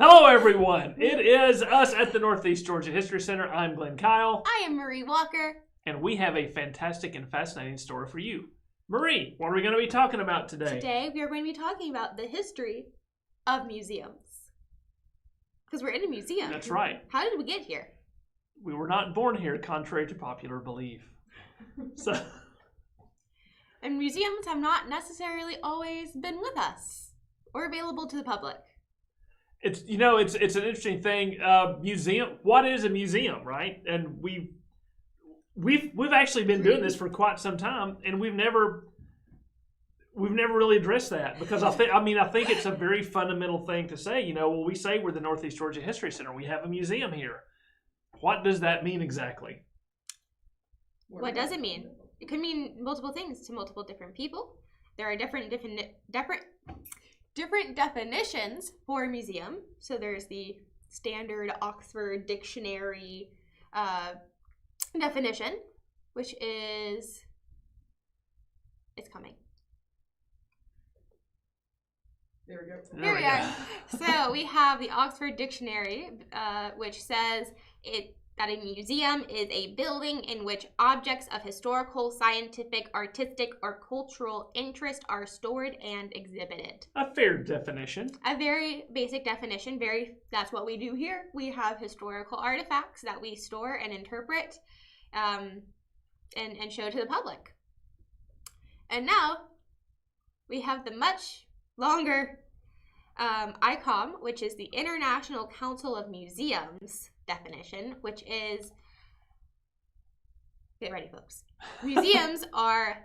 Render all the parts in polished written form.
Hello, everyone. It is us at the Northeast Georgia History Center. I'm Glen Kyle. I am Marie Walker. And we have a fantastic and fascinating story for you. Marie, what are we going to be talking about today? Today, we are going to be talking about the history of museums. Because we're in a museum. That's right. How did we get here? We were not born here, contrary to popular belief. And museums have not necessarily always been with us or available to the public. It's it's an interesting thing. Museum. What is a museum, right? And we've actually been doing this for quite some time, and we've never really addressed that, because I think it's a very fundamental thing to say. We say we're the Northeast Georgia History Center. We have a museum here. What does that mean exactly? What does it mean? It could mean multiple things to multiple different people. There are different definitions for a museum. So there's the standard Oxford Dictionary definition, which is, it's coming. There we go. There we are. So we have the Oxford Dictionary, which says that a museum is a building in which objects of historical, scientific, artistic, or cultural interest are stored and exhibited. A fair definition. A very basic definition. That's what we do here. We have historical artifacts that we store and interpret and show to the public. And now we have the much longer ICOM, which is the International Council of Museums definition, which is, get ready folks, museums are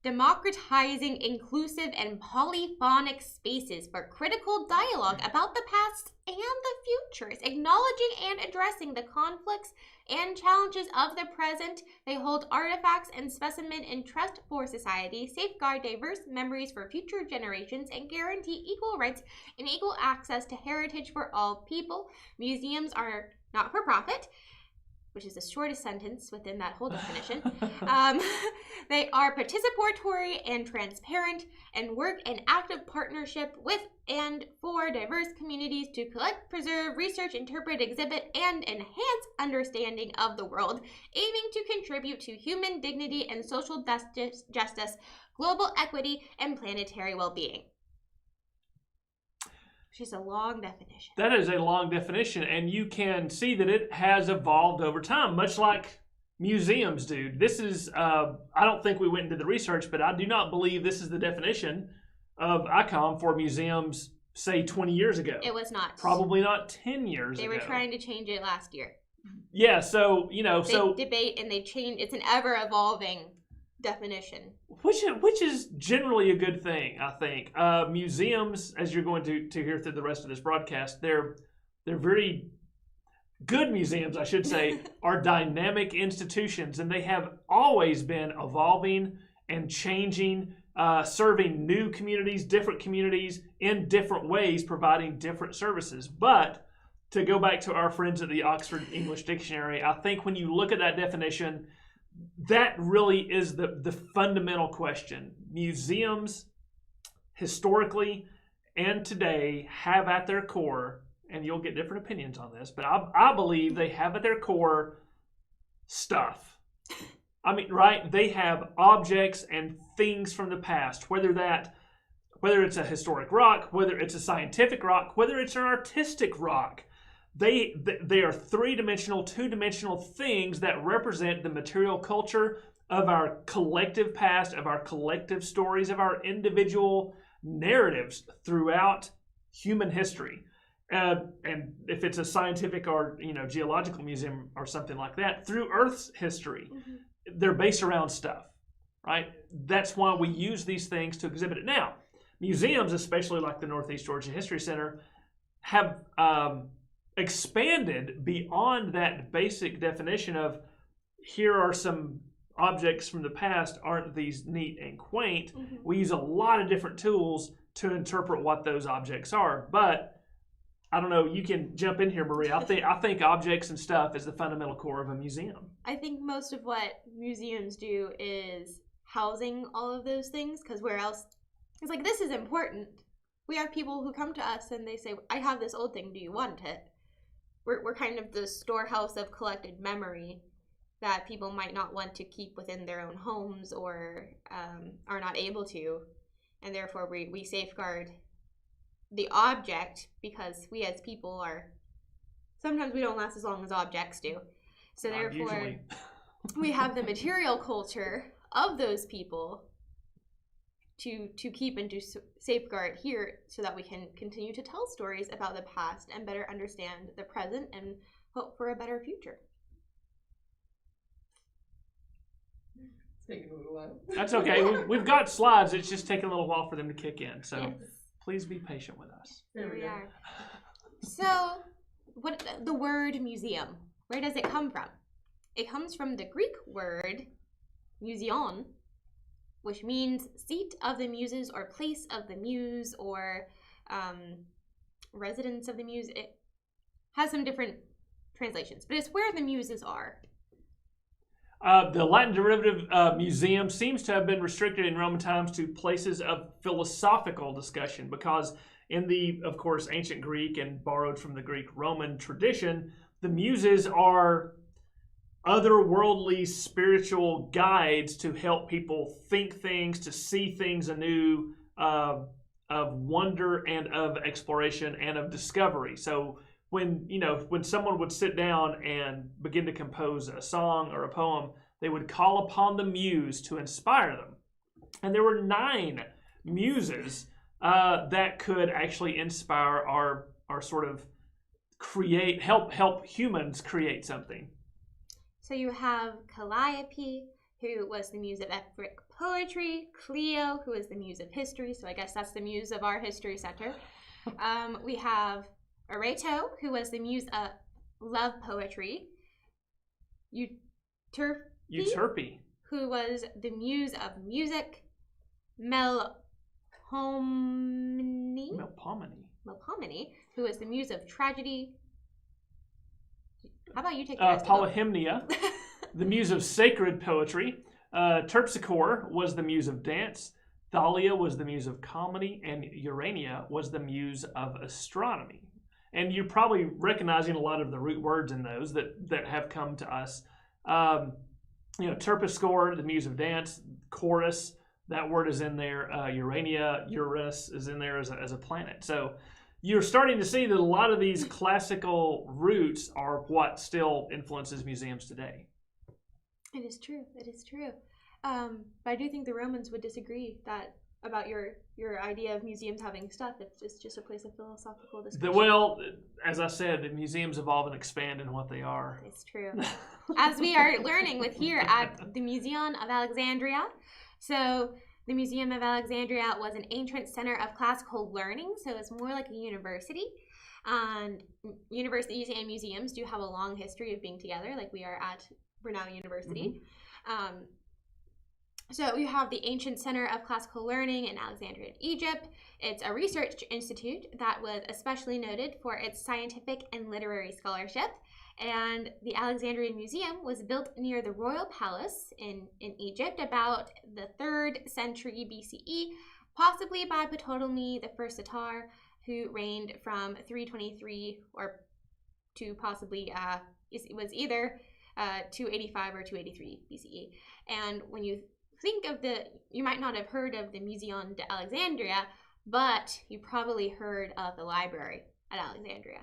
democratizing, inclusive, and polyphonic spaces for critical dialogue about the past and the futures, acknowledging and addressing the conflicts and challenges of the present. They hold artifacts and specimen in trust for society, safeguard diverse memories for future generations, and guarantee equal rights and equal access to heritage for all people. Museums are not for profit, which is the shortest sentence within that whole definition. They are participatory and transparent and work in active partnership with and for diverse communities to collect, preserve, research, interpret, exhibit, and enhance understanding of the world, aiming to contribute to human dignity and social justice, global equity, and planetary well-being. Which is a long definition. That is a long definition, and you can see that it has evolved over time, much like museums do. This is, I don't think we went into the research, but I do not believe this is the definition of ICOM for museums, say, 20 years ago. It was not. Probably not 10 years ago. They were trying to change it last year. Yeah, so, They debate and they change. It's an ever-evolving definition. Which is generally a good thing, I think. Museums, as you're going to hear through the rest of this broadcast, they're very good museums, I should say, are dynamic institutions, and they have always been evolving and changing, serving new communities, different communities in different ways, providing different services. But to go back to our friends at the Oxford English Dictionary, I think when you look at that definition, that really is the fundamental question. Museums, historically and today, have at their core, and you'll get different opinions on this, but I believe they have at their core stuff. I mean, right? They have objects and things from the past, whether it's a historic rock, whether it's a scientific rock, whether it's an artistic rock. They are three-dimensional, two-dimensional things that represent the material culture of our collective past, of our collective stories, of our individual narratives throughout human history. And if it's a scientific or geological museum or something like that, through Earth's history, they're based around stuff, right? That's why we use these things to exhibit it. Now, museums, especially like the Northeast Georgia History Center, have expanded beyond that basic definition of here are some objects from the past, aren't these neat and quaint? We use a lot of different tools to interpret what those objects are. But I don't know, you can jump in here, Marie. I think objects and stuff is the fundamental core of a museum. I think most of what museums do is housing all of those things, because where else? It's like, this is important. we have people who come to us and they say, I have this old thing, do you want it? We're kind of the storehouse of collected memory that people might not want to keep within their own homes or are not able to. And therefore we safeguard the object because we as people are, sometimes we don't last as long as objects do. So therefore, usually. We have the material culture of those people to keep and to safeguard here so that we can continue to tell stories about the past and better understand the present and hope for a better future. It's taking a little while. That's okay. We've got slides. It's just taking a little while for them to kick in. So Yes. please be patient with us. Here we are. So, what the word museum, where does it come from? It comes from the Greek word mouseion, which means seat of the muses or place of the muse or residence of the muse. It has some different translations, but it's where the muses are. The Latin derivative museum seems to have been restricted in Roman times to places of philosophical discussion because in the, of course, ancient Greek and borrowed from the Greek-Roman tradition, the muses are otherworldly spiritual guides to help people think things, to see things anew, of wonder and of exploration and of discovery. So when someone would sit down and begin to compose a song or a poem, they would call upon the muse to inspire them. And there were 9 muses that could actually inspire our sort of help humans create something. So you have Calliope, who was the muse of epic poetry, Clio, who is the muse of history, so I guess that's the muse of our history center. We have Areto, who was the muse of love poetry, Euterpe, who was the muse of music, Melpomene, who was the muse of tragedy. How about you take the rest Polyhymnia, the muse of sacred poetry. Terpsichore was the muse of dance. Thalia was the muse of comedy. And Urania was the muse of astronomy. And you're probably recognizing a lot of the root words in those that have come to us. Terpsichore, the muse of dance. Chorus, that word is in there. Urania, Uranus is in there as a planet. So you're starting to see that a lot of these classical roots are what still influences museums today. It is true. It is true. But I do think the Romans would disagree about your idea of museums having stuff. It's just a place of philosophical discussion. Well, as I said, museums evolve and expand in what they are. It's true. As we are learning with here at the Museum of Alexandria. So the Museum of Alexandria was an ancient center of classical learning, so it's more like a university. And universities and museums do have a long history of being together, like we are at Brunel University. Mm-hmm. So you have the Ancient Center of Classical Learning in Alexandria, Egypt. It's a research institute that was especially noted for its scientific and literary scholarship. And the Alexandrian Museum was built near the Royal Palace in Egypt about the 3rd century BCE, possibly by Ptolemy I Atar, who reigned from 323 or to possibly, it was either 285 or 283 BCE. And when you think of you might not have heard of the Museum de Alexandria, but you probably heard of the Library at Alexandria.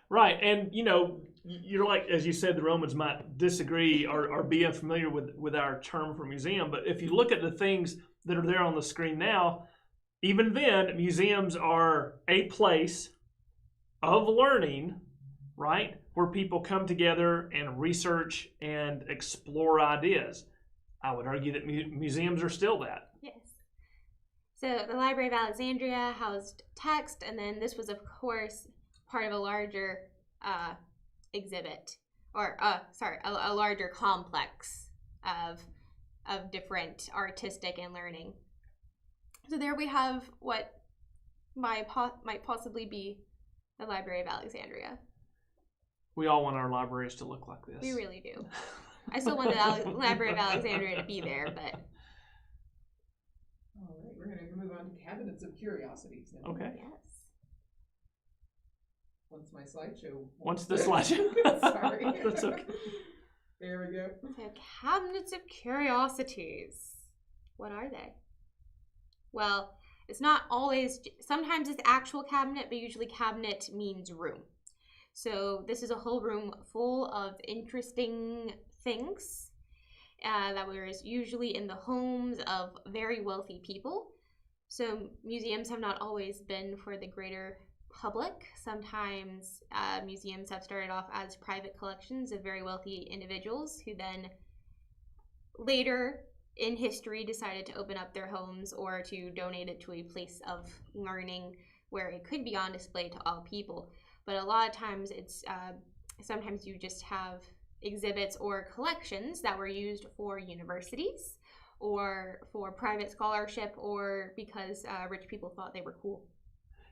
Right, and you're like, as you said, the Romans might disagree or be unfamiliar with our term for museum, but if you look at the things that are there on the screen now, even then, museums are a place of learning, right, where people come together and research and explore ideas. I would argue that museums are still that. Yes. So the Library of Alexandria housed text, and then this was, of course, part of a larger exhibit, or a larger complex of different artistic and learning. So there we have what might possibly be the Library of Alexandria. We all want our libraries to look like this. We really do. I still want the Library of Alexandria to be there, but... All right, we're going to move on on to cabinets of curiosities now. Okay. Yes. Once my slideshow. Once the slideshow. Sorry. That's okay. There we go. So cabinets of curiosities. What are they? Well, it's not always, sometimes it's actual cabinet, but usually cabinet means room. So this is a whole room full of interesting things that were usually in the homes of very wealthy people. So museums have not always been for the greater public. Sometimes museums have started off as private collections of very wealthy individuals who then later in history decided to open up their homes or to donate it to a place of learning where it could be on display to all people. But a lot of times it's sometimes you just have exhibits or collections that were used for universities or for private scholarship or because rich people thought they were cool.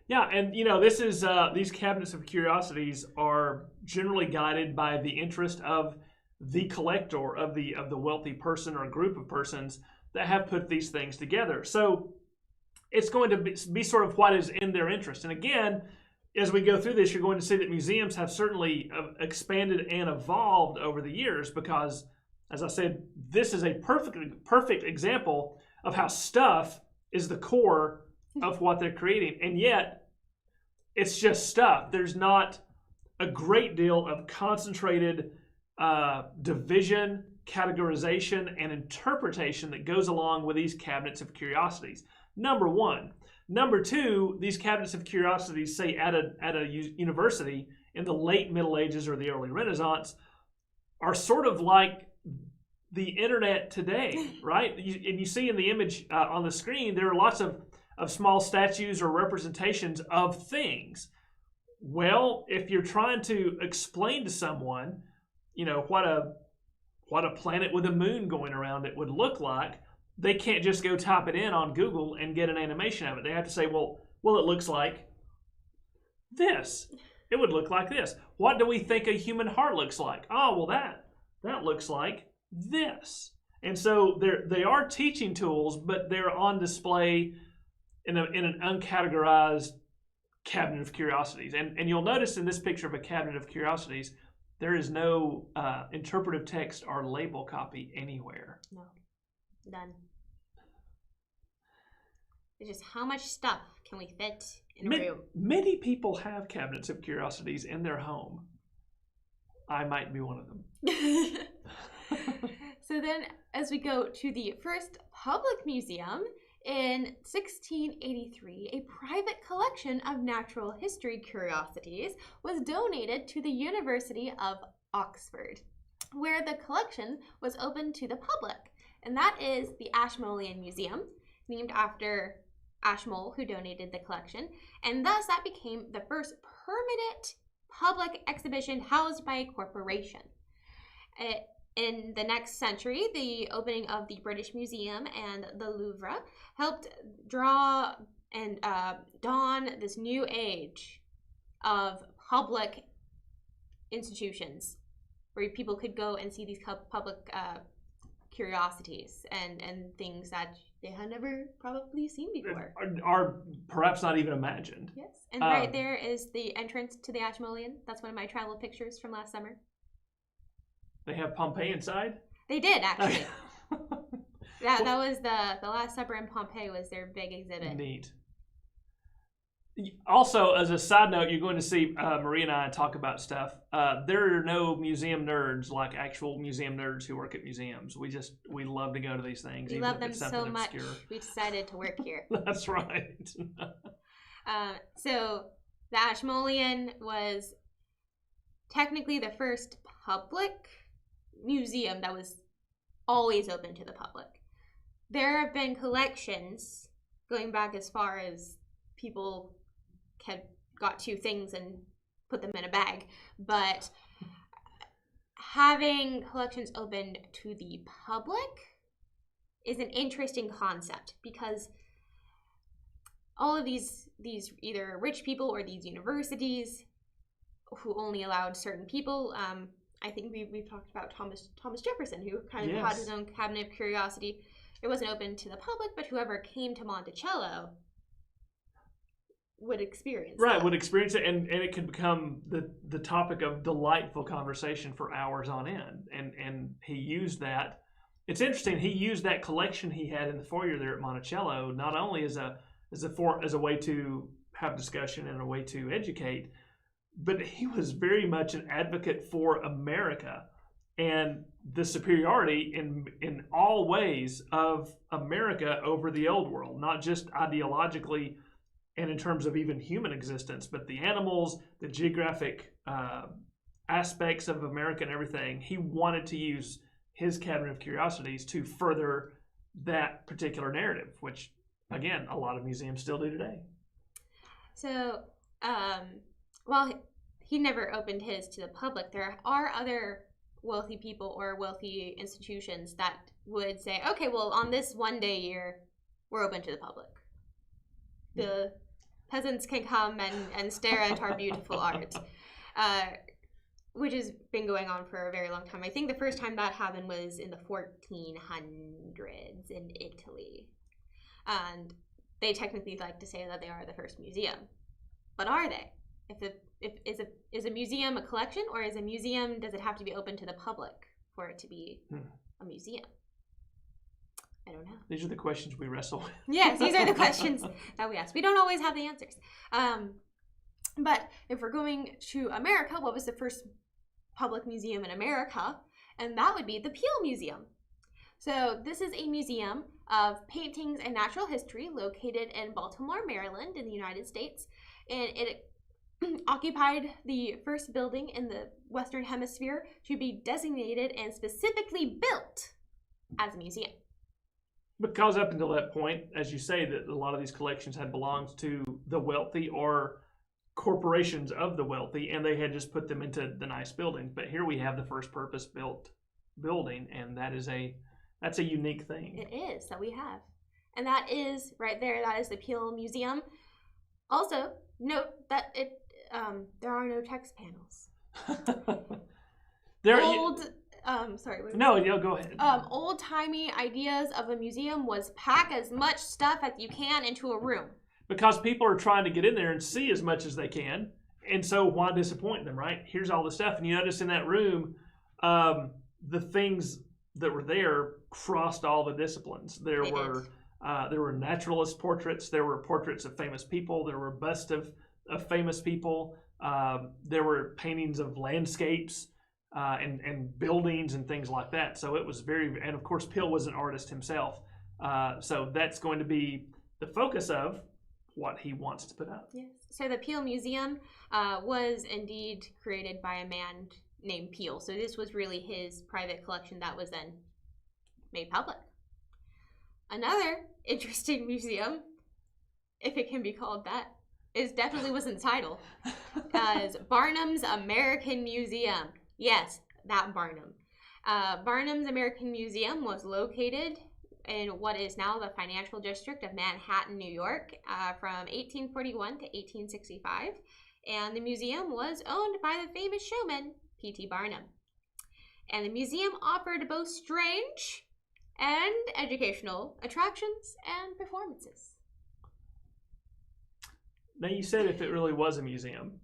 Yeah, and you know, this is these cabinets of curiosities are generally guided by the interest of the collector, of the wealthy person or group of persons that have put these things together. So it's going to be sort of what is in their interest. And again, as we go through this, you're going to see that museums have certainly expanded and evolved over the years because, as I said, this is a perfect example of how stuff is the core of what they're creating. And yet, it's just stuff. There's not a great deal of concentrated division, categorization, and interpretation that goes along with these cabinets of curiosities. Number one. Number two, these cabinets of curiosities, say at a university in the late Middle Ages or the early Renaissance, are sort of like the internet today, right? And you see in the image on the screen, there are lots of small statues or representations of things. Well, if you're trying to explain to someone, you know, what a planet with a moon going around it would look like, they can't just go type it in on Google and get an animation of it. They have to say, well, it looks like this. It would look like this. What do we think a human heart looks like? Oh, well, that looks like this. And so they are teaching tools, but they're on display in an uncategorized cabinet of curiosities. And you'll notice in this picture of a cabinet of curiosities, there is no interpretive text or label copy anywhere. No, none. It's just how much stuff can we fit in a room? Many people have cabinets of curiosities in their home. I might be one of them. So then, as we go to the first public museum, in 1683, a private collection of natural history curiosities was donated to the University of Oxford, where the collection was open to the public. And that is the Ashmolean Museum, named after Ashmole, who donated the collection. And thus that became the first permanent public exhibition housed by a corporation. In the next century, the opening of the British Museum and the Louvre helped draw and dawn this new age of public institutions where people could go and see these public curiosities and things that they had never probably seen before. Or perhaps not even imagined. Yes, and right there is the entrance to the Ashmolean. That's one of my travel pictures from last summer. They have Pompeii inside? They did, actually. That was the Last Supper in Pompeii was their big exhibit. Neat. Also, as a side note, you're going to see Marie and I talk about stuff. There are no museum nerds like actual museum nerds who work at museums. We love to go to these things. We love them so much. We decided to work here. That's right. So the Ashmolean was technically the first public museum that was always open to the public. There have been collections going back as far as people had got two things and put them in a bag, but having collections open to the public is an interesting concept because all of these either rich people or these universities who only allowed certain people, I think we've talked about Thomas Jefferson, who kind of had his own cabinet of curiosity. it wasn't open to the public, but whoever came to Monticello would experience that. Would experience it, and it could become the topic of delightful conversation for hours on end. And he used that. It's interesting. He used that collection he had in the foyer there at Monticello not only as a way to have discussion and a way to educate, but he was very much an advocate for America and the superiority in all ways of America over the old world, not just ideologically and in terms of even human existence, but the animals, the geographic aspects of America and everything. He wanted to use his Cabinet of Curiosities to further that particular narrative, which, again, a lot of museums still do today. So, while he never opened his to the public, there are other wealthy people or wealthy institutions that would say, okay, well, on this one day a year, we're open to the public. The peasants can come and stare at our beautiful art, which has been going on for a very long time. I think the first time that happened was in the 1400s in Italy. And they technically like to say that they are the first museum. But are they? Is a museum a collection, or is a museum, does it have to be open to the public for it to be a museum? I don't know. These are the questions we wrestle with. Yes, these are the questions that we ask. We don't always have the answers. But if we're going to America, what was the first public museum in America? And that would be the Peale Museum. So this is a museum of paintings and natural history located in Baltimore, Maryland, in the United States. And it occupied the first building in the Western Hemisphere to be designated and specifically built as a museum. Because up until that point, as you say, that a lot of these collections had belonged to the wealthy or corporations of the wealthy, and they had just put them into the nice buildings. But here we have the first purpose-built building, and that's a unique thing. It is that we have. And that is right there, that is the Peale Museum. Also, note that there are no text panels. Go ahead. Old-timey ideas of a museum was pack as much stuff as you can into a room. Because people are trying to get in there and see as much as they can. And so why disappoint them, right? Here's all the stuff. And you notice in that room, the things that were there crossed all the disciplines. There were naturalist portraits. There were portraits of famous people. There were busts of famous people. There were paintings of landscapes and buildings and things like that. So it was and of course, Peale was an artist himself. So that's going to be the focus of what he wants to put up. Yes. So the Peale Museum was indeed created by a man named Peale. So this was really his private collection that was then made public. Another interesting museum, if it can be called that, was in the title, as Barnum's American Museum. Yes, that Barnum. Barnum's American Museum was located in what is now the financial district of Manhattan, New York, from 1841 to 1865. And the museum was owned by the famous showman, P.T. Barnum. And the museum offered both strange and educational attractions and performances. Now, you said if it really was a museum.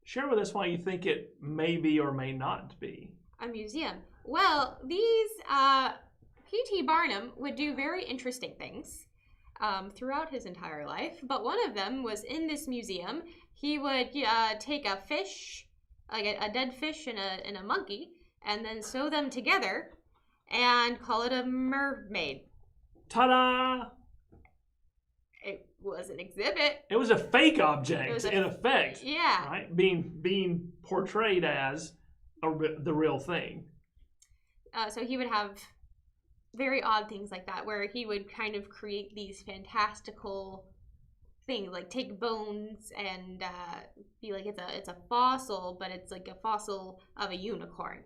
Share with us why you think it may be or may not be. A museum. Well, these P.T. Barnum would do very interesting things throughout his entire life, but one of them was in this museum. He would take a fish, like a dead fish and a monkey, and then sew them together and call it a mermaid. Ta-da! It was an exhibit. It was a fake object, in effect. Yeah. Right? Being portrayed as the real thing. So he would have very odd things like that, where he would kind of create these fantastical things, like take bones and be like it's a fossil, but it's like a fossil of a unicorn.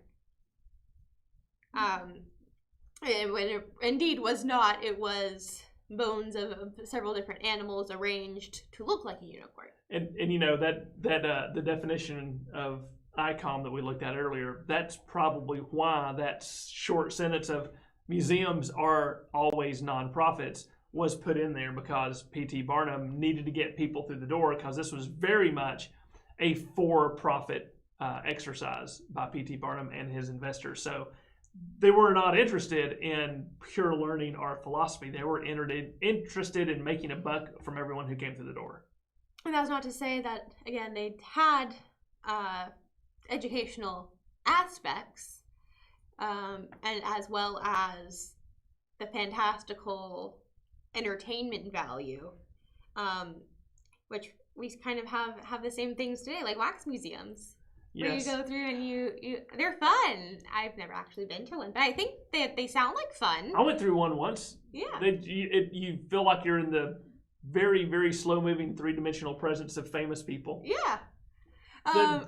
And when it indeed was not, it was bones of several different animals arranged to look like a unicorn. And you know that the definition of icon that we looked at earlier, that's probably why that short sentence of museums are always nonprofits was put in there because P.T. Barnum needed to get people through the door, because this was very much a for-profit exercise by P.T. Barnum and his investors. So they were not interested in pure learning or philosophy. They were interested in making a buck from everyone who came through the door. And that's not to say that, again, they had educational aspects, and as well as the fantastical entertainment value, which we kind of have the same things today, like wax museums. Where Yes. you go through and you they're fun. I've never actually been to one, but I think they sound like fun. I went through one once. Yeah. You feel like you're in the very, very slow-moving three-dimensional presence of famous people. Yeah.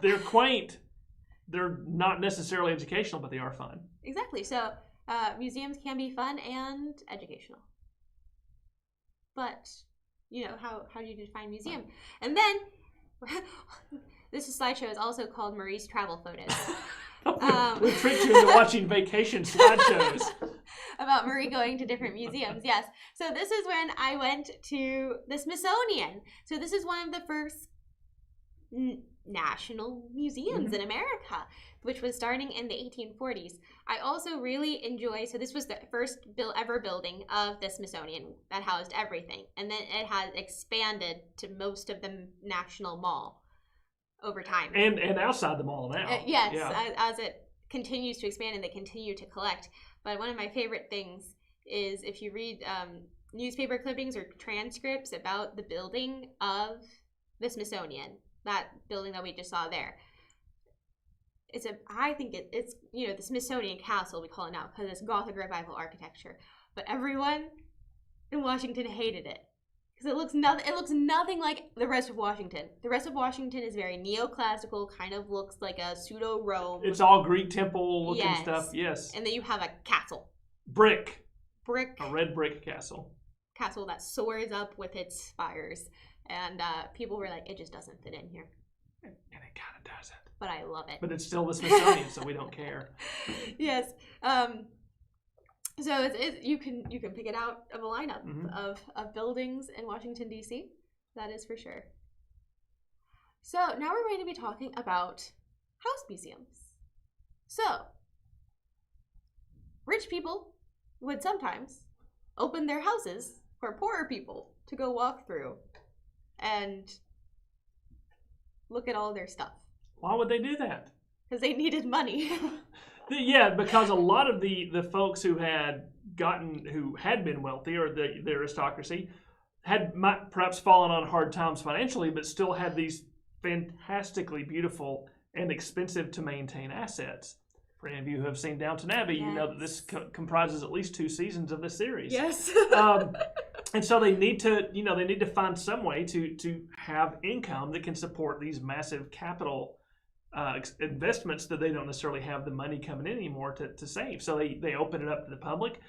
They're quaint. They're not necessarily educational, but they are fun. Exactly. So museums can be fun and educational. But, how do you define museum? And then, this slideshow is also called Marie's Travel Photos. We tricked you into watching vacation slideshows. About Marie going to different museums, yes. So this is when I went to the Smithsonian. So this is one of the first national museums in America, which was starting in the 1840s. I also really enjoy, so this was the first ever building of the Smithsonian that housed everything. And then it has expanded to most of the National Mall over time. And outside the mall now. Yes, Yeah. as it continues to expand and they continue to collect. But one of my favorite things is if you read newspaper clippings or transcripts about the building of the Smithsonian, that building that we just saw there. I think it's the Smithsonian Castle, we call it now, because it's Gothic Revival architecture. But everyone in Washington hated it. Because it looks nothing like the rest of Washington. The rest of Washington is very neoclassical, kind of looks like a pseudo-Rome. It's all Greek temple looking stuff, yes. And then you have a castle. Brick. A red brick castle. Castle that soars up with its spires. And people were like, it just doesn't fit in here. And it kind of doesn't. But I love it. But it's still the Smithsonian, so we don't care. Yes. So you can pick it out of a lineup of buildings in Washington, D.C. That is for sure. So now we're going to be talking about house museums. So rich people would sometimes open their houses for poorer people to go walk through and look at all their stuff. Why would they do that? Because they needed money. Yeah, because a lot of the folks who had been wealthy, or the aristocracy, might perhaps fallen on hard times financially, but still had these fantastically beautiful and expensive to maintain assets. For any of you who have seen Downton Abbey, you know that this comprises at least 2 seasons of the series. Yes. And so they need to find some way to have income that can support these massive capital investments that they don't necessarily have the money coming in anymore to save. So they open it up to the public,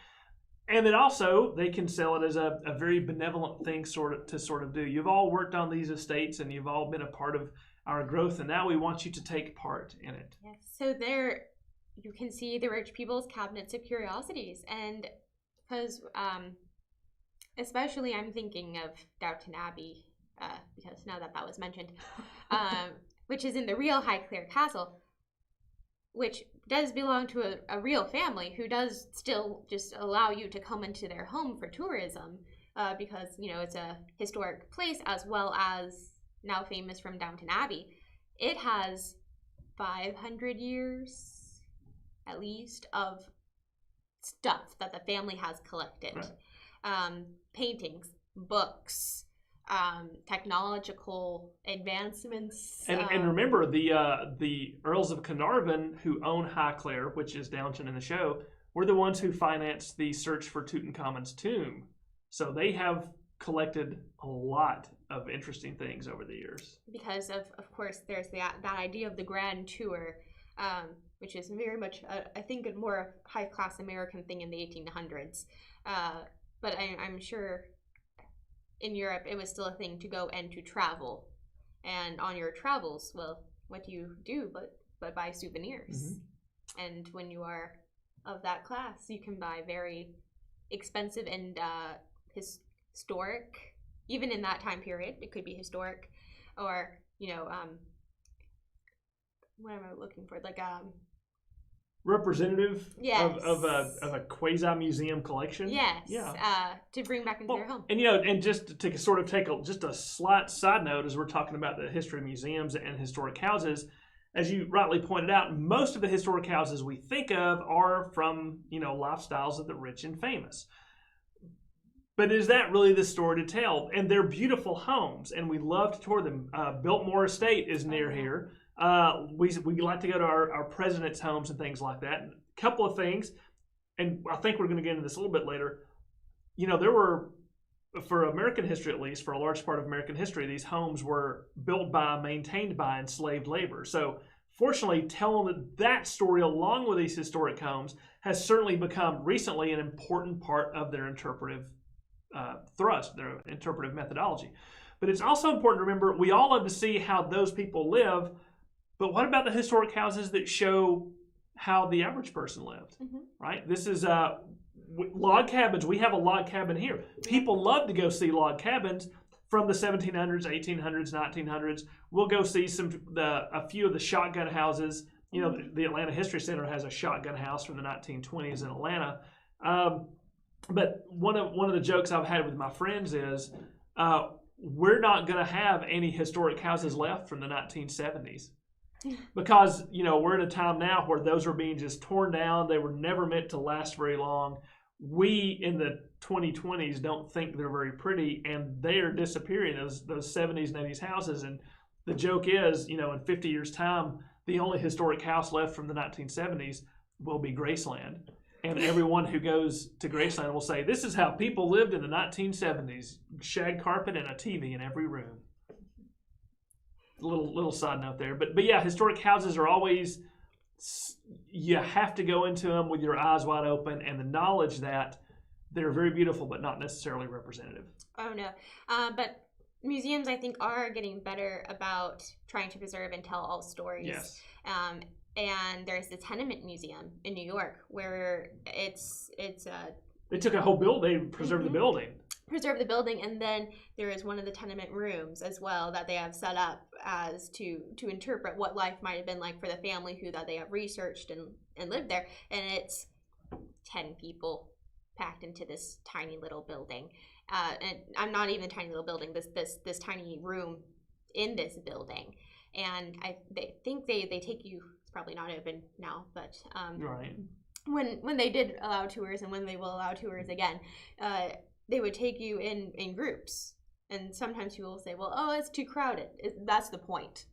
and then also they can sell it as a very benevolent thing to do. You've all worked on these estates and you've all been a part of our growth, and now we want you to take part in it. Yes. So there you can see the rich people's cabinets of curiosities, and because especially I'm thinking of Downton Abbey, because now that was mentioned, which is in the real Highclere Castle, which does belong to a real family who does still just allow you to come into their home for tourism, because, it's a historic place, as well as now famous from Downton Abbey. It has 500 years, at least, of stuff that the family has collected. Right. Paintings, books, technological advancements. And remember, the Earls of Carnarvon, who own Highclere, which is Downton in the show, were the ones who financed the search for Tutankhamun's tomb. So they have collected a lot of interesting things over the years. Because, of course, there's that idea of the grand tour, which is very much, I think, a more high-class American thing in the 1800s. But I'm sure in Europe it was still a thing to go and to travel. And on your travels, well, what do you do but buy souvenirs? Mm-hmm. And when you are of that class. You can buy very expensive and historic, even in that time period, it could be historic, or, what am I looking for? Like, representative yes. of a quasi-museum collection. Yes. Yeah. To bring back into their home. And and just to sort of take just a slight side note, as we're talking about the history of museums and historic houses, as you rightly pointed out, most of the historic houses we think of are from lifestyles of the rich and famous. But is that really the story to tell? And they're beautiful homes, and we love to tour them. Biltmore Estate is near here. We like to go to our presidents' homes and things like that. And a couple of things, and I think we're going to get into this a little bit later. There were, for American history at least, for a large part of American history, these homes were built by, maintained by enslaved labor. So fortunately, telling that story along with these historic homes has certainly become recently an important part of their interpretive thrust, their interpretive methodology. But it's also important to remember, we all love to see how those people live, but what about the historic houses that show how the average person lived, right? This is log cabins. We have a log cabin here. People love to go see log cabins from the 1700s, 1800s, 1900s. We'll go see a few of the shotgun houses. The Atlanta History Center has a shotgun house from the 1920s in Atlanta. But one of the jokes I've had with my friends is we're not going to have any historic houses left from the 1970s. Because, we're at a time now where those are being just torn down. They were never meant to last very long. We, in the 2020s, don't think they're very pretty, and they are disappearing, those 70s and 80s houses. And the joke is, in 50 years' time, the only historic house left from the 1970s will be Graceland. And everyone who goes to Graceland will say, this is how people lived in the 1970s. Shag carpet and a TV in every room. Little side note there, but yeah, historic houses are always, you have to go into them with your eyes wide open and the knowledge that they're very beautiful but not necessarily representative. Oh no, but museums I think are getting better about trying to preserve and tell all stories. Yes. And there's the Tenement Museum in New York where it's they took a whole building, they preserved the building. Preserve the building, and then there is one of the tenement rooms as well that they have set up as to interpret what life might have been like for the family that they have researched and lived there. And it's 10 people packed into this tiny little building, and I'm not even a tiny little building. This tiny room in this building, and they think they take you. It's probably not open now, but right. When they did allow tours and when they will allow tours again. They would take you in groups, and sometimes people will say, well, it's too crowded. That's the point,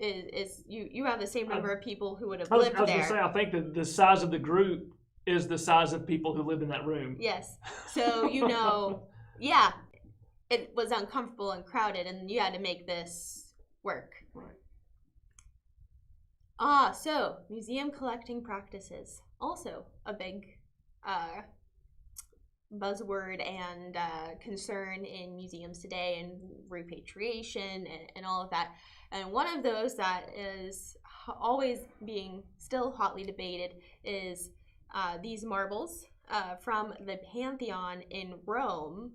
is you have the same number of people who would have lived there. I was going to say, I think that the size of the group is the size of people who lived in that room. Yes. So, yeah, it was uncomfortable and crowded, and you had to make this work. Right. So museum collecting practices, also a big buzzword and concern in museums today, and repatriation and all of that. And one of those that is always being still hotly debated is these marbles from the Pantheon in Rome,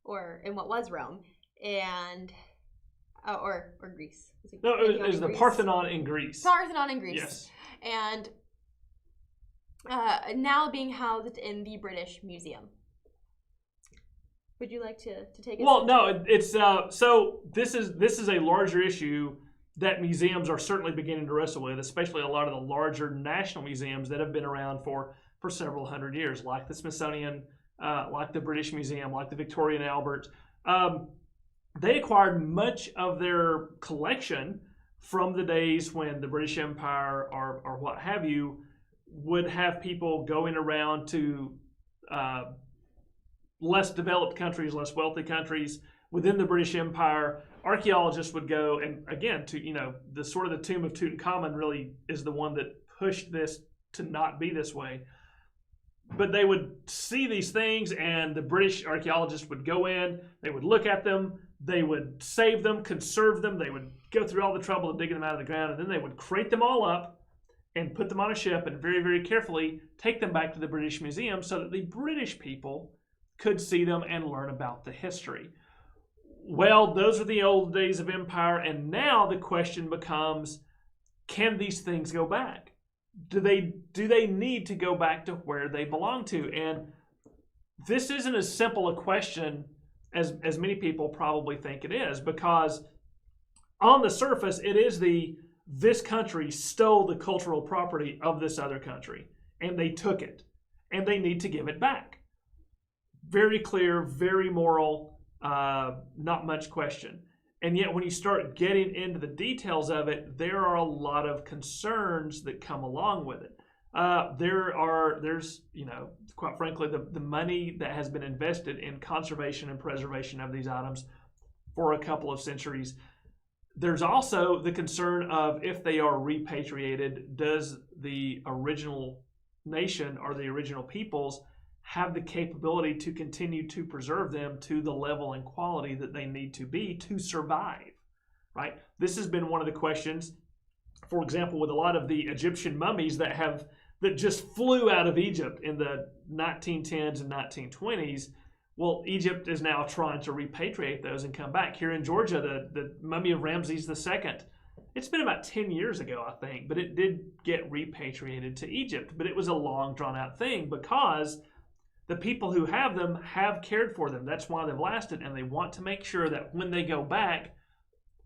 or in what was Rome, and or Greece. No, it was the Parthenon in Greece. Parthenon in Greece. Yes. And now being housed in the British Museum. Would you like to take it? Well, no, it's so this is a larger issue that museums are certainly beginning to wrestle with, especially a lot of the larger national museums that have been around for several hundred years, like the Smithsonian, like the British Museum, like the Victoria and Albert. They acquired much of their collection from the days when the British Empire or what have you would have people going around to less developed countries, less wealthy countries within the British Empire. Archaeologists would go, and again, to the sort of the tomb of Tutankhamun really is the one that pushed this to not be this way. But they would see these things, and the British archaeologists would go in, they would look at them, they would save them, conserve them, they would go through all the trouble of digging them out of the ground, and then they would crate them all up and put them on a ship and very, very carefully take them back to the British Museum so that the British people could see them and learn about the history. Well, those are the old days of empire, and now the question becomes, can these things go back? Do they need to go back to where they belong to? And this isn't as simple a question as many people probably think it is, because on the surface, it is this country stole the cultural property of this other country, and they took it, and they need to give it back. Very clear, very moral, not much question. And yet when you start getting into the details of it, there are a lot of concerns that come along with it. There's, quite frankly, the money that has been invested in conservation and preservation of these items for a couple of centuries. There's also the concern of, if they are repatriated, does the original nation or the original peoples have the capability to continue to preserve them to the level and quality that they need to be to survive, right? This has been one of the questions, for example, with a lot of the Egyptian mummies that just flew out of Egypt in the 1910s and 1920s. Well, Egypt is now trying to repatriate those and come back. Here in Georgia, the mummy of Ramses II, it's been about 10 years ago, I think, but it did get repatriated to Egypt. But it was a long, drawn-out thing because the people who have them have cared for them. That's why they've lasted, and they want to make sure that when they go back,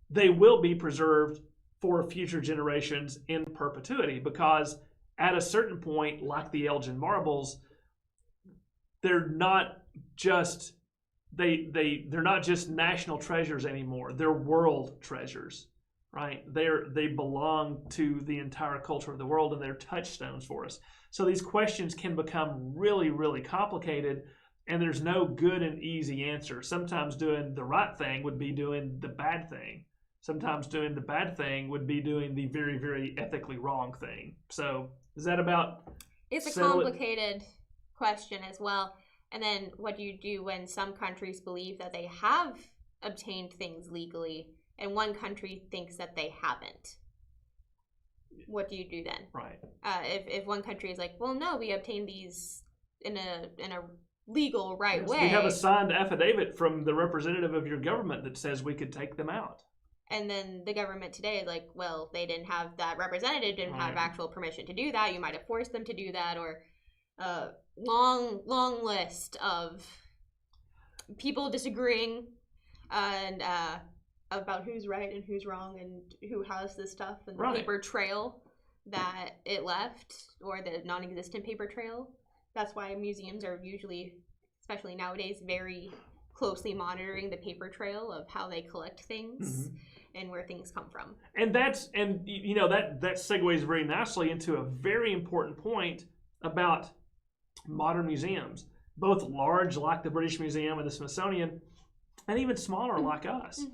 they will be preserved for future generations in perpetuity, because at a certain point, like the Elgin marbles, they're not just they're not just national treasures anymore. They're world treasures, right? They belong to the entire culture of the world, and they're touchstones for us. So these questions can become really, really complicated, and there's no good and easy answer. Sometimes doing the right thing would be doing the bad thing. Sometimes doing the bad thing would be doing the very, very ethically wrong thing. So is that about? It's a complicated question as well. And then what do you do when some countries believe that they have obtained things legally and one country thinks that they haven't? What do you do then? Right. If one country is like, well, no, we obtained these in a legal right way. We have a signed affidavit from the representative of your government that says we could take them out. And then the government today is like, well, they didn't have that representative, didn't have actual permission to do that. You might have forced them to do that, or long list of people disagreeing and about who's right and who's wrong and who has this stuff, and the paper trail that it left, or the non-existent paper trail. That's why museums are usually, especially nowadays, very closely monitoring the paper trail of how they collect things and where things come from. And that segues very nicely into a very important point about modern museums, both large like the British Museum and the Smithsonian, and even smaller like us.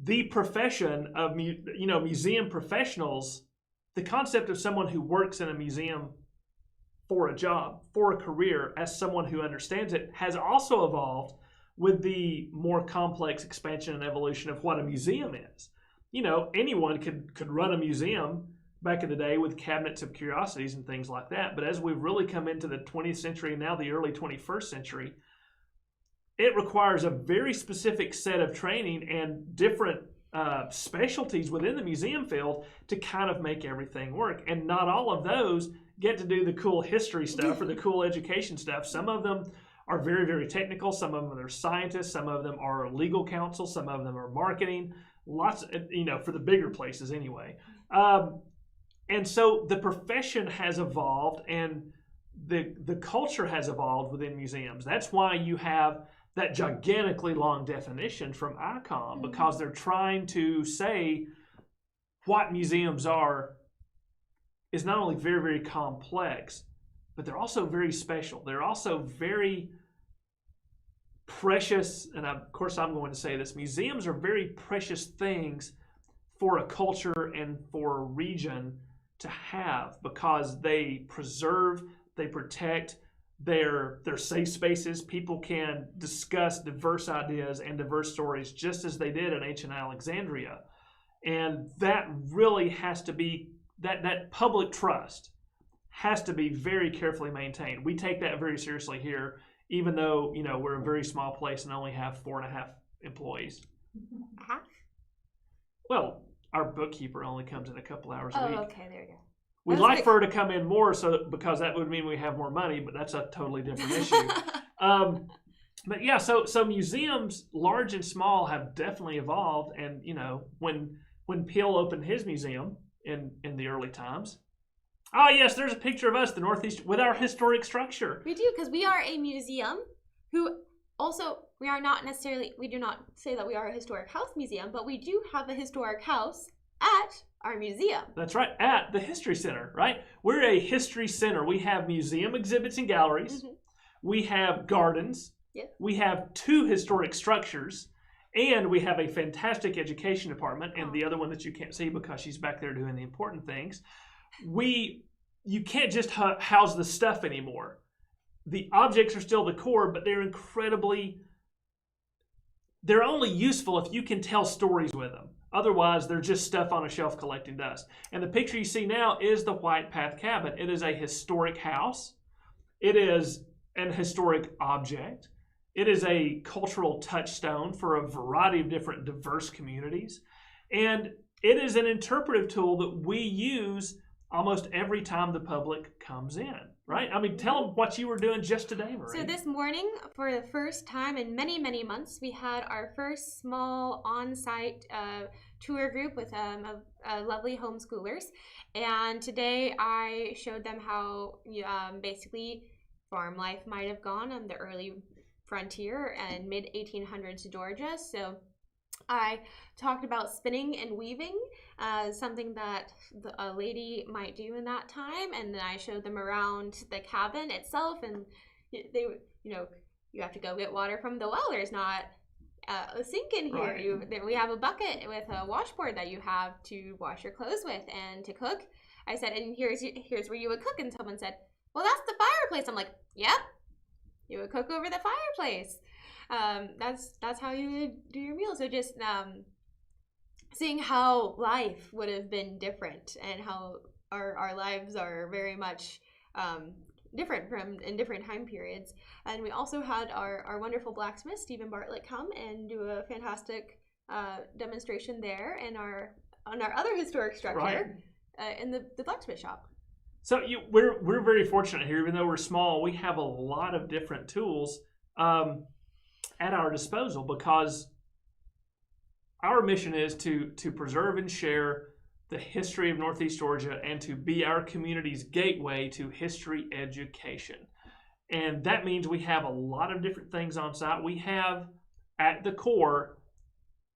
The profession of museum professionals, the concept of someone who works in a museum for a job, for a career, as someone who understands it, has also evolved with the more complex expansion and evolution of what a museum is. Anyone could run a museum back in the day with cabinets of curiosities and things like that. But as we've really come into the 20th century and now the early 21st century, it requires a very specific set of training and different specialties within the museum field to kind of make everything work. And not all of those get to do the cool history stuff or the cool education stuff. Some of them are very, very technical. Some of them are scientists. Some of them are legal counsel. Some of them are marketing. Lots, for the bigger places anyway. And so the profession has evolved, and the culture has evolved within museums. That's why you have that gigantically long definition from ICOM, because they're trying to say what museums are is not only very, very complex, but they're also very special. They're also very precious, and of course I'm going to say this, museums are very precious things for a culture and for a region to have, because they preserve, they protect, they're safe spaces. People can discuss diverse ideas and diverse stories just as they did in ancient Alexandria. And that really has to be that public trust has to be very carefully maintained. We take that very seriously here, even though, we're a very small place and only have 4.5 employees. Half? Well, our bookkeeper only comes in a couple hours a week. Oh, okay, there you go. We'd like for her to come in more, because that would mean we have more money, but that's a totally different issue. But yeah, so museums, large and small, have definitely evolved. And when Peale opened his museum in the early times, oh yes, there's a picture of us, the Northeast, with our historic structure. We do, because we are a museum who also, we do not say that we are a historic house museum, but we do have a historic house at our museum. That's right, at the History Center, right? We're a history center. We have museum exhibits and galleries. Mm-hmm. We have gardens. Yeah. We have 2 historic structures. And we have a fantastic education department. And the other one that you can't see because she's back there doing the important things. You can't just house the stuff anymore. The objects are still the core, but they're only useful if you can tell stories with them. Otherwise, they're just stuff on a shelf collecting dust. And the picture you see now is the White Path Cabin. It is a historic house. It is an historic object. It is a cultural touchstone for a variety of different diverse communities. And it is an interpretive tool that we use almost every time the public comes in, right? I mean, tell them what you were doing just today, Marie. So this morning, for the first time in many, many months, we had our first small on-site tour group with lovely homeschoolers. And today I showed them how basically farm life might have gone on the early frontier and mid-1800s Georgia. So I talked about spinning and weaving, something that a lady might do in that time, and then I showed them around the cabin itself, and they, you have to go get water from the well. There's not a sink in here. Right. We have a bucket with a washboard that you have to wash your clothes with, and to cook. I said, and here's where you would cook, and someone said, well, that's the fireplace. I'm like, yep, you would cook over the fireplace. That's how you would do your meal. So just seeing how life would have been different, and how our lives are very much different in different time periods. And we also had our wonderful blacksmith Marie Bartlett come and do a fantastic demonstration there on our other historic structure, right, in the blacksmith shop. So we're very fortunate here. Even though we're small, we have a lot of different tools at our disposal, because our mission is to preserve and share the history of Northeast Georgia and to be our community's gateway to history education. And that means we have a lot of different things on site. We have, at the core,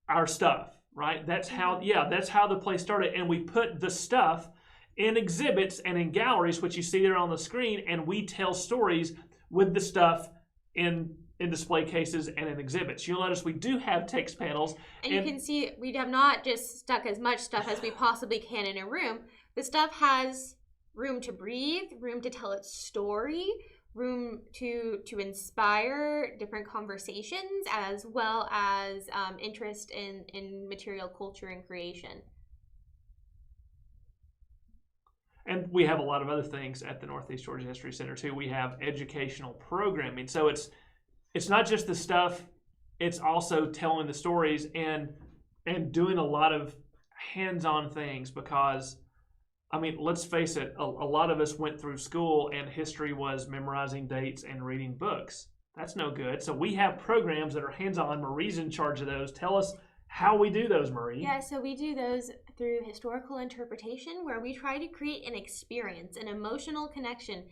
our stuff, right? That's how the place started. And we put the stuff in exhibits and in galleries, which you see there on the screen, and we tell stories with the stuff in display cases and in exhibits. You'll notice we do have text panels. And you can see we have not just stuck as much stuff as we possibly can in a room. The stuff has room to breathe, room to tell its story, room to inspire different conversations, as well as interest in material culture and creation. And we have a lot of other things at the Northeast Georgia History Center too. We have educational programming. So it's not just the stuff, it's also telling the stories and doing a lot of hands-on things, because, I mean, let's face it, a lot of us went through school and history was memorizing dates and reading books. That's no good. So we have programs that are hands-on. Marie's in charge of those. Tell us how we do those, Marie. Yeah, so we do those through historical interpretation, where we try to create an experience, an emotional connection.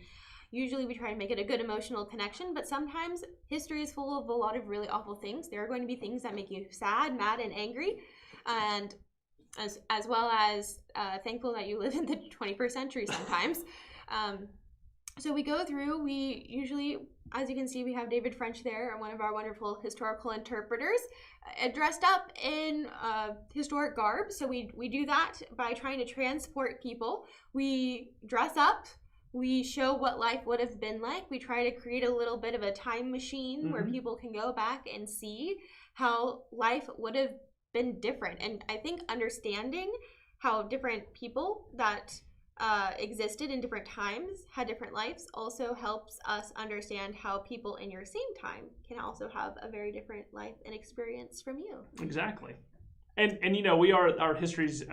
Usually we try to make it a good emotional connection, but sometimes history is full of a lot of really awful things. There are going to be things that make you sad, mad, and angry, and as well as thankful that you live in the 21st century sometimes. So we go through, we usually, as you can see, we have David French there, one of our wonderful historical interpreters, dressed up in historic garb. So we do that by trying to transport people. We dress up. We show what life would have been like. We try to create a little bit of a time machine where people can go back and see how life would have been different. And I think understanding how different people that existed in different times had different lives also helps us understand how people in your same time can also have a very different life and experience from you. Exactly. And you know, we are our history's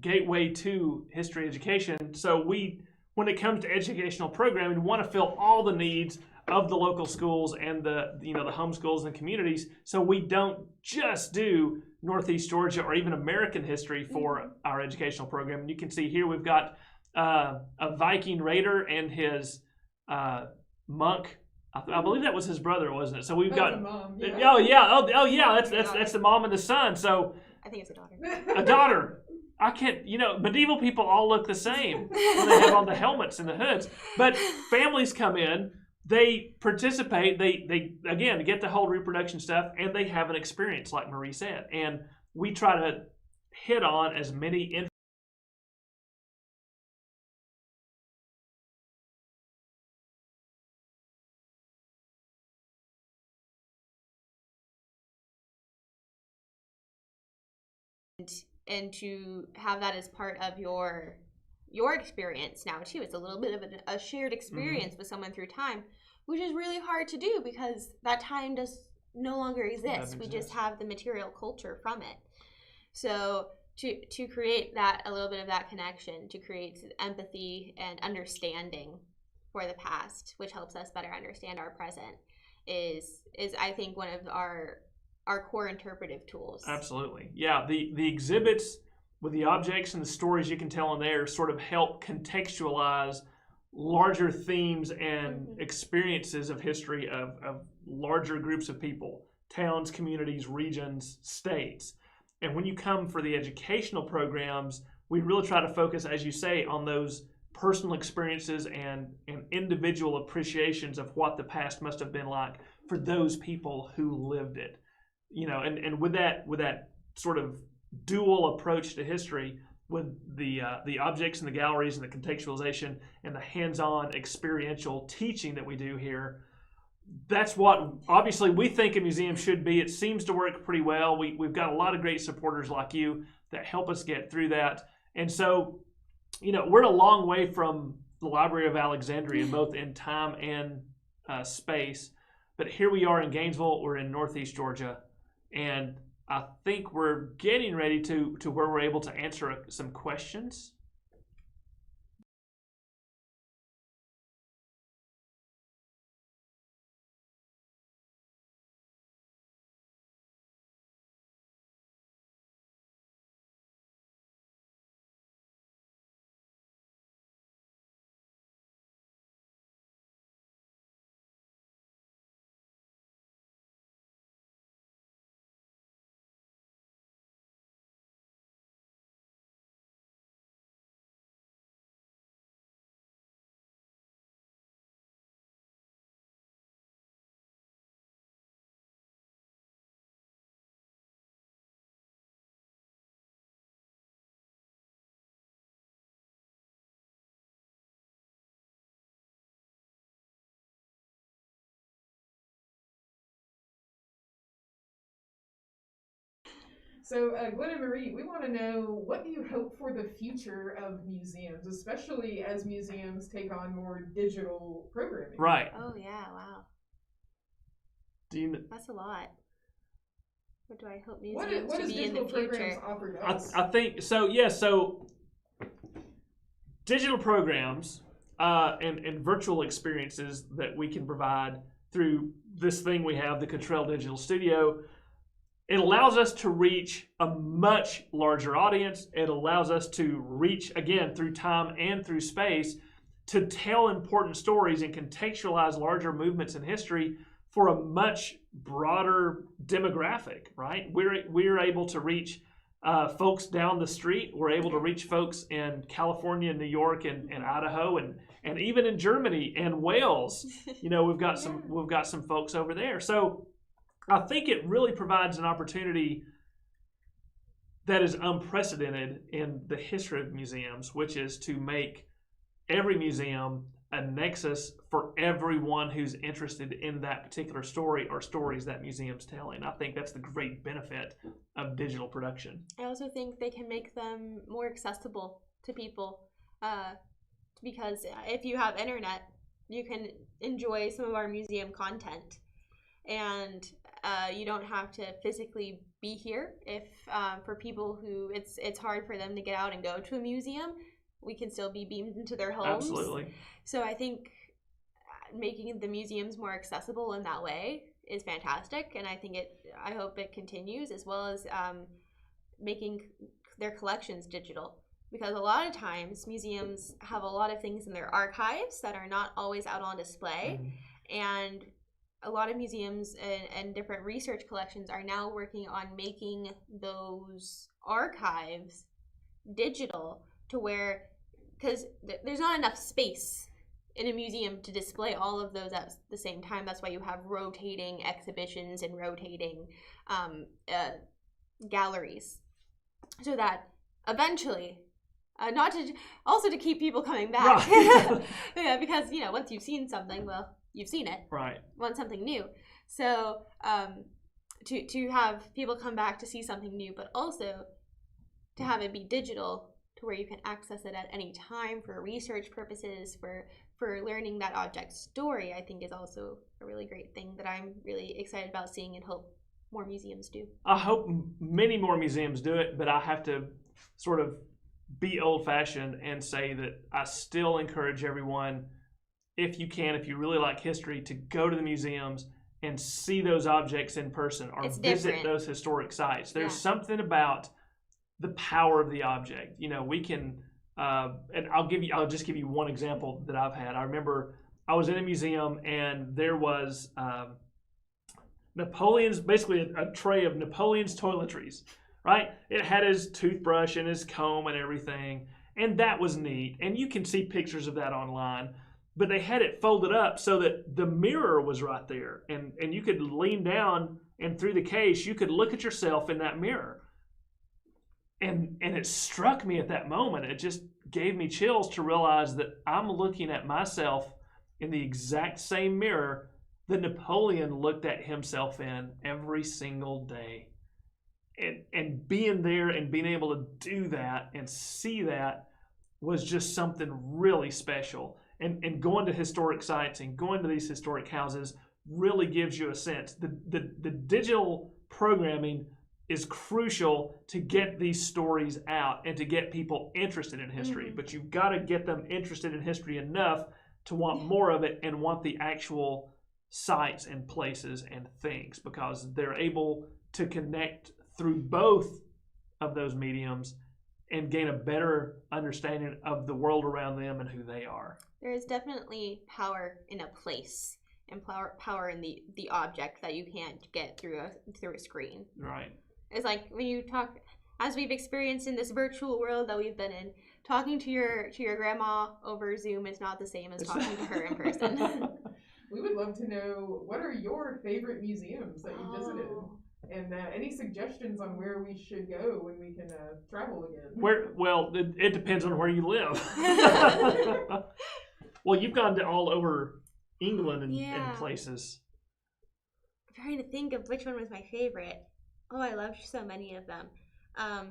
gateway to history education. So when it comes to educational programming, we want to fill all the needs of the local schools and the homeschools and communities. So we don't just do Northeast Georgia or even American history for our educational program. And you can see here we've got a Viking raider and his monk. I believe that was his brother, wasn't it? So we've got the mom, yeah. Oh yeah, that's the mom and the son. So I think it's a daughter. a daughter. I can't, medieval people all look the same when they have on the helmets and the hoods. But families come in, they participate, they again get the whole reproduction stuff, and they have an experience, like Marie said. And we try to hit on as many and to have that as part of your experience now too. It's a little bit of a shared experience with someone through time, which is really hard to do because that time does no longer exist. We just have the material culture from it. So to create that, a little bit of that connection, to create empathy and understanding for the past, which helps us better understand our present, is I think one of our core interpretive tools. Absolutely. Yeah, the exhibits with the objects and the stories you can tell in there sort of help contextualize larger themes and experiences of history of larger groups of people, towns, communities, regions, states. And when you come for the educational programs, we really try to focus, as you say, on those personal experiences and individual appreciations of what the past must have been like for those people who lived it. And with that sort of dual approach to history, with the objects in the galleries and the contextualization and the hands-on experiential teaching that we do here, that's what obviously we think a museum should be. It seems to work pretty well. We've got a lot of great supporters like you that help us get through that. And so, we're a long way from the Library of Alexandria, both in time and space. But here we are in Gainesville. We're in Northeast Georgia. And I think we're getting ready to where we're able to answer some questions. So, Glenn and Marie, we want to know, what do you hope for the future of museums, especially as museums take on more digital programming? Right. Oh yeah, wow. That's a lot. What do I hope museums to be in the future? Offer to us? I think so. Yeah. So digital programs and virtual experiences that we can provide through this thing we have, the Cottrell Digital Studio. It allows us to reach a much larger audience. It allows us to reach, again, through time and through space, to tell important stories and contextualize larger movements in history for a much broader demographic, right? We're able to reach folks down the street. We're able to reach folks in California, New York, and Idaho, and even in Germany and Wales. We've got some folks over there. So I think it really provides an opportunity that is unprecedented in the history of museums, which is to make every museum a nexus for everyone who's interested in that particular story or stories that museum's telling. I think that's the great benefit of digital production. I also think they can make them more accessible to people, because if you have internet, you can enjoy some of our museum content, and you don't have to physically be here. If for people who it's hard for them to get out and go to a museum, we can still be beamed into their homes. Absolutely. So I think making the museums more accessible in that way is fantastic, and I hope it continues, as well as making their collections digital, because a lot of times museums have a lot of things in their archives that are not always out on display. Mm-hmm. And a lot of museums and different research collections are now working on making those archives digital, to where, because there's not enough space in a museum to display all of those at the same time. That's why you have rotating exhibitions and rotating galleries, so that eventually, not to also to keep people coming back, right. Yeah, because once you've seen something, well, you've seen it. Right. Want something new. So to have people come back to see something new, but also to have it be digital, to where you can access it at any time for research purposes, for learning that object's story, I think is also a really great thing that I'm really excited about seeing, and hope more museums do. I hope many more museums do it, but I have to sort of be old-fashioned and say that I still encourage everyone, if you can, if you really like history, to go to the museums and see those objects in person, or visit those historic sites. There's something about the power of the object. We can, and I'll just give you one example that I've had. I remember I was in a museum, and there was Napoleon's, basically a tray of Napoleon's toiletries, right? It had his toothbrush and his comb and everything, and that was neat. And you can see pictures of that online, but they had it folded up so that the mirror was right there, and you could lean down, and through the case, you could look at yourself in that mirror. And it struck me at that moment. It just gave me chills to realize that I'm looking at myself in the exact same mirror that Napoleon looked at himself in every single day. And being there and being able to do that and see that was just something really special. And going to historic sites and going to these historic houses really gives you a sense. The digital programming is crucial to get these stories out and to get people interested in history. Mm-hmm. But you've got to get them interested in history enough to want more of it and want the actual sites and places and things, because they're able to connect through both of those mediums and gain a better understanding of the world around them and who they are. There is definitely power in a place, and power in the object that you can't get through a screen. Right. It's like when you talk, as we've experienced in this virtual world that we've been in, talking to your grandma over Zoom is not the same as talking to her in person. We would love to know, what are your favorite museums that you visited? And any suggestions on where we should go when we can travel again? Well, it depends on where you live. Well, you've gone to all over England and places. I'm trying to think of which one was my favorite. Oh, I loved so many of them. And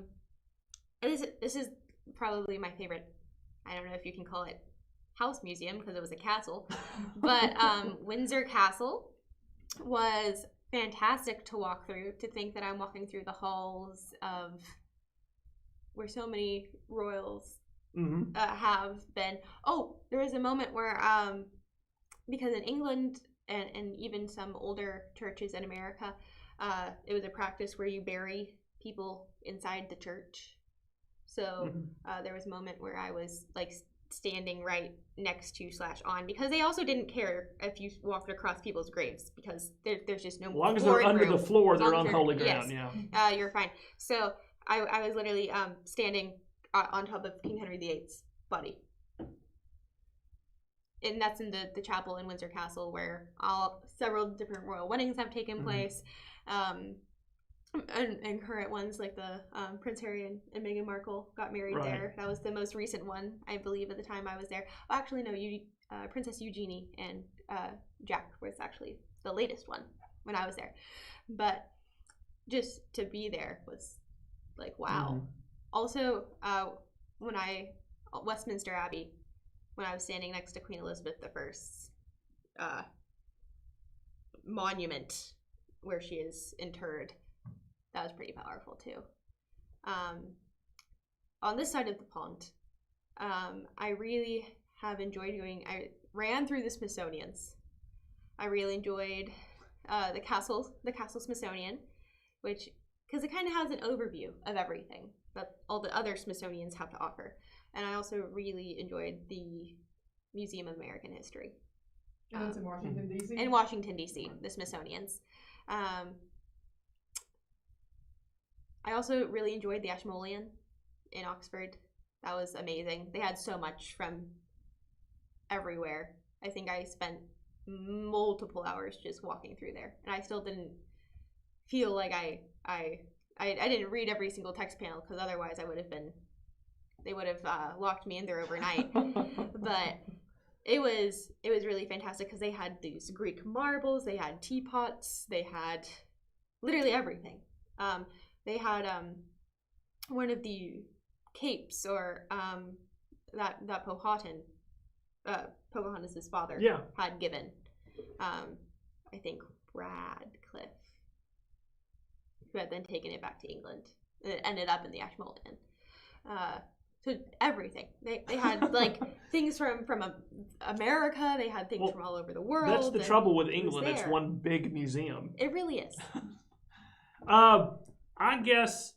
this is probably my favorite. I don't know if you can call it house museum, because it was a castle, but Windsor Castle was fantastic to walk through. To think that I'm walking through the halls of where so many royals have been. Oh, there was a moment where because in England and even some older churches in America, it was a practice where you bury people inside the church. So there was a moment where I was like standing right next to /on, because they also didn't care if you walked across people's graves, because there's just no. As long as they're under the floor, they're on holy ground. Yes. Yeah, you're fine. So I was literally standing on top of King Henry VIII's body. And that's in the chapel in Windsor Castle, where several different royal weddings have taken place. And current ones, like the Prince Harry and Meghan Markle got married there. That was the most recent one, I believe, at the time I was there. Oh, actually, no, Princess Eugenie and Jack was actually the latest one when I was there. But just to be there was like, wow. Mm-hmm. Also, Westminster Abbey, when I was standing next to Queen Elizabeth I's monument where she is interred, that was pretty powerful too. On this side of the pond, I really have enjoyed I ran through the Smithsonian's. I really enjoyed the castle Smithsonian, which, because it kind of has an overview of everything that all the other Smithsonians have to offer. And I also really enjoyed the Museum of American History. And that's in Washington, D.C.? In Washington, D.C., the Smithsonian's. I also really enjoyed the Ashmolean in Oxford. That was amazing. They had so much from everywhere. I think I spent multiple hours just walking through there, and I still didn't feel like I didn't read every single text panel, because otherwise they would have locked me in there overnight. But it was really fantastic because they had these Greek marbles, they had teapots, they had literally everything. They had one of the capes, or that Pocahontas' father had given. I think Radcliffe, who had then taken it back to England. It ended up in the Ashmolean. So everything. They had like things from America. They had things from all over the world. That's the trouble with England. It's one big museum. It really is. I guess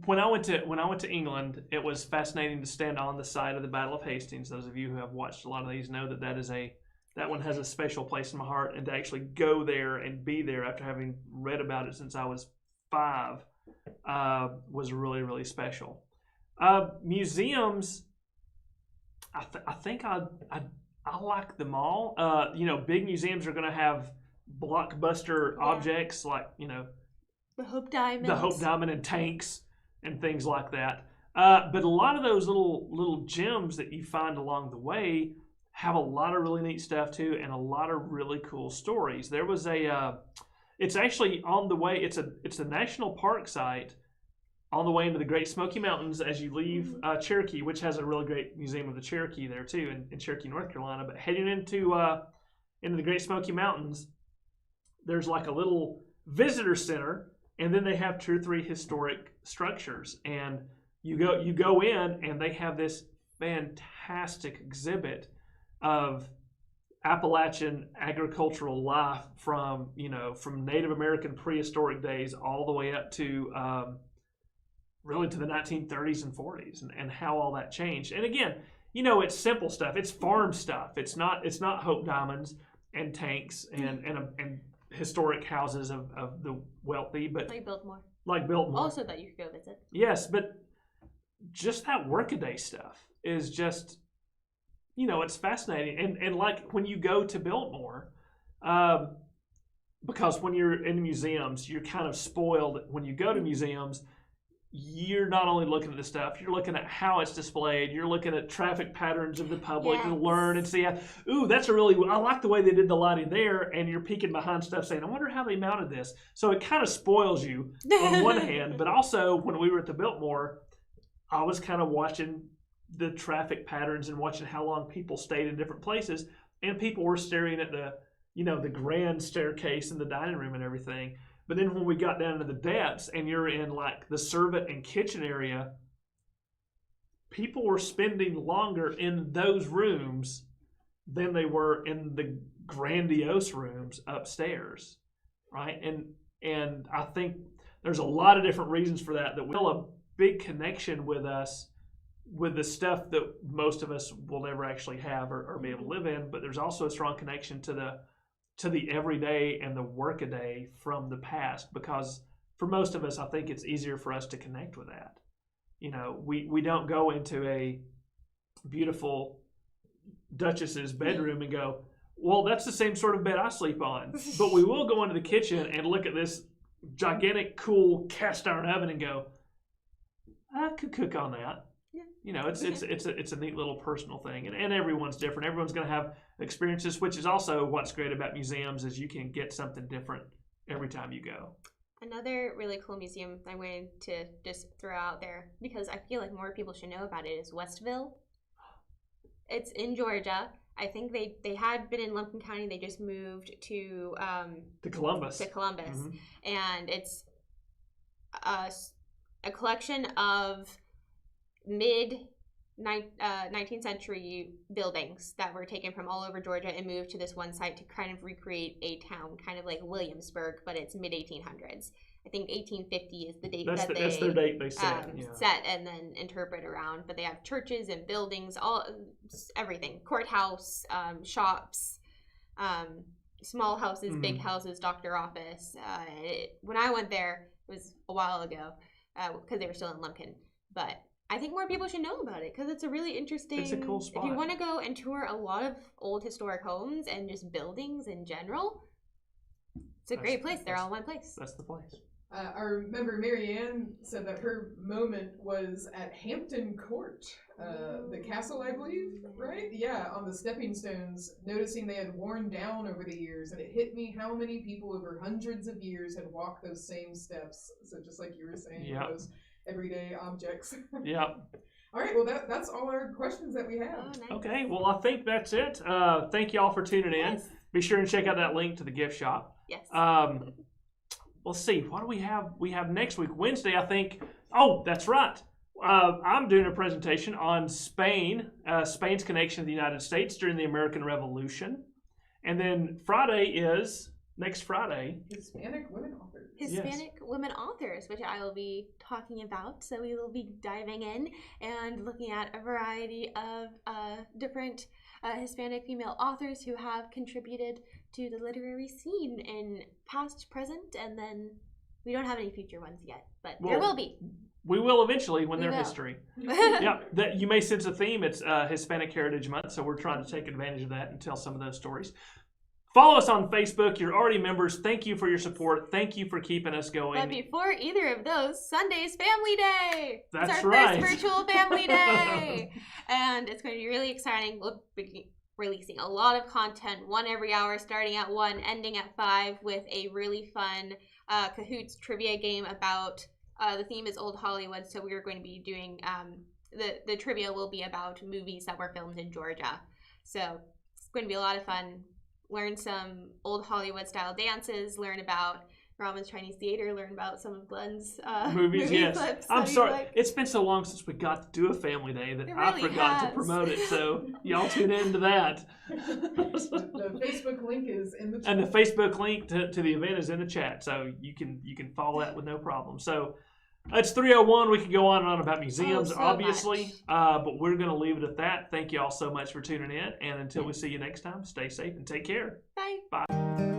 when I went to England, it was fascinating to stand on the site of the Battle of Hastings. Those of you who have watched a lot of these know that one has a special place in my heart, and to actually go there and be there after having read about it since I was 5 was really, really special. Museums, I think I like them all. Big museums are going to have blockbuster objects like, the Hope Diamond. The Hope Diamond and tanks and things like that. But a lot of those little gems that you find along the way have a lot of really neat stuff too, and a lot of really cool stories. There was it's actually on the way. It's a national park site on the way into the Great Smoky Mountains as you leave Cherokee, which has a really great museum of the Cherokee there too, in Cherokee, North Carolina. But heading into the Great Smoky Mountains, there's like a little visitor center, and then they have 2 or 3 historic structures, and you go in, and they have this fantastic exhibit of Appalachian agricultural life from Native American prehistoric days all the way up to really to the 1930s and 40s, and how all that changed. And again, it's simple stuff. It's farm stuff. It's not Hope Diamonds and tanks and historic houses of the wealthy, but like Biltmore. Also that you could go visit. Yes, but just that workaday stuff is just, it's fascinating. And like when you go to Biltmore, because when you're in museums, you're kind of spoiled. When you go to museums, you're not only looking at the stuff, you're looking at how it's displayed, you're looking at traffic patterns of the public to learn and see, I like the way they did the lighting there, and you're peeking behind stuff saying, I wonder how they mounted this. So it kind of spoils you on one hand, but also when we were at the Biltmore, I was kind of watching the traffic patterns and watching how long people stayed in different places, and people were staring at the grand staircase and the dining room and everything. But then when we got down into the depths and you're in like the servant and kitchen area, people were spending longer in those rooms than they were in the grandiose rooms upstairs, right? And I think there's a lot of different reasons for that we feel a big connection with us, with the stuff that most of us will never actually have or be able to live in. But there's also a strong connection to the everyday and the workaday from the past, because for most of us, I think it's easier for us to connect with that. We don't go into a beautiful Duchess's bedroom and go, well, that's the same sort of bed I sleep on. But we will go into the kitchen and look at this gigantic, cool cast iron oven and go, I could cook on that. it's a neat little personal thing, and everyone's different. Everyone's going to have experiences, which is also what's great about museums is you can get something different every time you go. Another really cool museum I wanted to just throw out there because I feel like more people should know about it is Westville. It's in Georgia. I think they had been in Lumpkin County. They just moved to Columbus. Mm-hmm. And it's a collection of mid 19th century buildings that were taken from all over Georgia and moved to this one site to kind of recreate a town, kind of like Williamsburg, but it's mid 1800s. I think 1850 is the date that's their date they set. Set and then interpret around. But they have churches and buildings, everything, courthouse, shops, small houses, big houses, doctor office. When I went there, it was a while ago because they were still in Lumpkin, but I think more people should know about it because it's a really interesting. It's a cool spot. If you want to go and tour a lot of old historic homes and just buildings in general, it's a great place. They're all in one place. That's the place. I remember Mary Ann said that her moment was at Hampton Court, the castle, I believe, right? Yeah, on the stepping stones, noticing they had worn down over the years, and it hit me how many people over hundreds of years had walked those same steps. So just like you were saying, those everyday objects. Yep. All right, well, that's all our questions that we have. Oh, nice. Okay, well, I think that's it. Thank you all for tuning in. Yes. Be sure and check out that link to the gift shop. Yes. Let's see, what do we have? We have next week, Wednesday, I think. Oh, that's right. I'm doing a presentation on Spain, Spain's connection to the United States during the American Revolution. And then next Friday, Hispanic women authors. Women authors, which I will be talking about. So we will be diving in and looking at a variety of different Hispanic female authors who have contributed to the literary scene in past, present, and then we don't have any future ones yet, but there will be. We will eventually when they're history. Yeah, that you may sense a theme. It's Hispanic Heritage Month, so we're trying to take advantage of that and tell some of those stories. Follow us on Facebook. You're already members. Thank you for your support. Thank you for keeping us going. But before either of those, Sunday's Family Day. That's it's our right. first virtual Family Day. And it's going to be really exciting. We'll be releasing a lot of content, one every hour, starting at 1, ending at 5, with a really fun Cahoots trivia game about, the theme is Old Hollywood, so we're going to be doing, the trivia will be about movies that were filmed in Georgia. So it's going to be a lot of fun. Learn some old Hollywood style dances, learn about Grauman's Chinese Theater, learn about some of Glen's movies. Yes, clips. I'm sorry. It's been so long since we got to do a family day that I forgot to promote it. So y'all tune into that. The Facebook link is in the chat. And the Facebook link to the event is in the chat, so you can follow that with no problem. So it's 3:01. We could go on and on about museums, obviously, but we're going to leave it at that. Thank you all so much for tuning in, and until we see you next time, stay safe and take care. Bye. Bye.